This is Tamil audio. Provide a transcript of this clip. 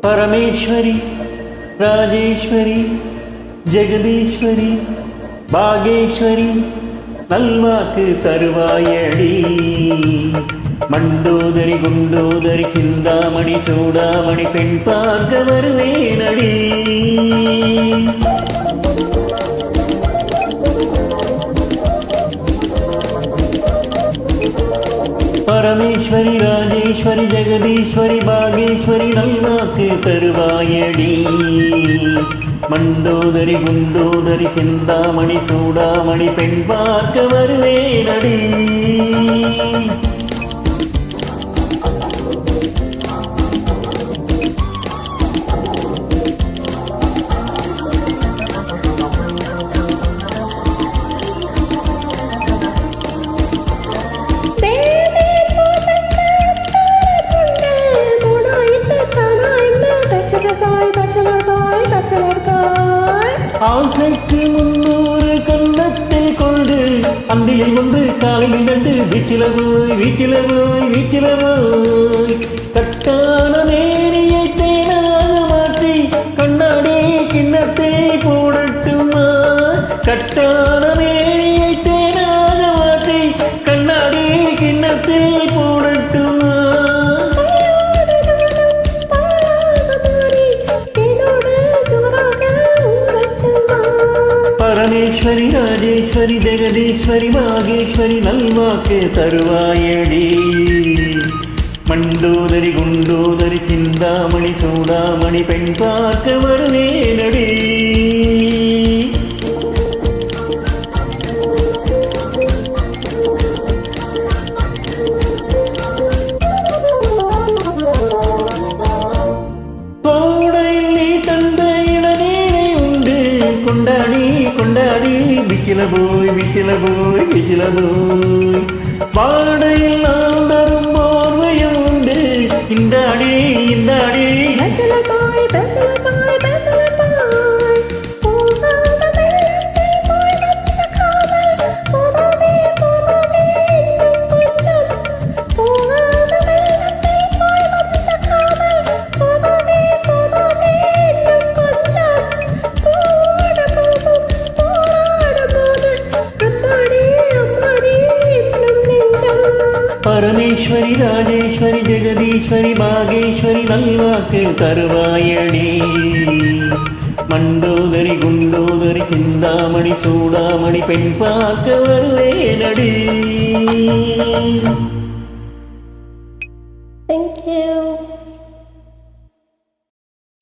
பரமேஸ்வரி ராஜேஸ்வரி ஜெகதீஸ்வரி பாகேஸ்வரி நல்வாக்கு தருவாயடி. மண்டோதரி குண்டோதரி சிந்தாமணி சூடாமணி பெண் பார்க்க வருவேனடி. பரமேஸ்வரி ராஜேஸ்வரி ஜெகதீஸ்வரி பாகேஸ்வரி நல்வாக்கு தருவாயடி. மண்டோதரி குண்டோதரி சிந்தாமணி சூடாமணி பெண் பார்க்க வருவேனடி. ஆசைக்கு 300 கன்னத்தில் கொண்டு அந்தியில் ஒன்று காலையில் 2 வீட்டில போய் கட்டான நேரியை தேனாக மாற்றி கண்ணாடி கிண்ணத்தை போடட்டுமா. கட்டான நேரியை தேனாக மாற்றி கண்ணாடி கிண்ணத்தை போடட்டுமா. பரமேஸ்வரி ராஜேஸ்வரி ஜெகதீஸ்வரி பாகேஸ்வரி நல்வாக்கு தருவாயடி. மண்டோதரி குண்டோதரி சிந்தாமணி சூடாமணி பெண் பார்க்க வருவேனடி. கொண்டாடி கொண்டாடி விக்கில போய் வாடையில் நாம் தரும் போர்வையும் உண்டு. இந்தாடி பரமேஸ்வரி ராஜேஸ்வரி ஜெகதீஸ்வரி பாகேஸ்வரி நல்வாக்கு தருவாயடி. மண்டோதரி குண்டோதரி சிந்தாமணி சூடாமணி பெண் பார்க்க வருவேனடி. Thank you.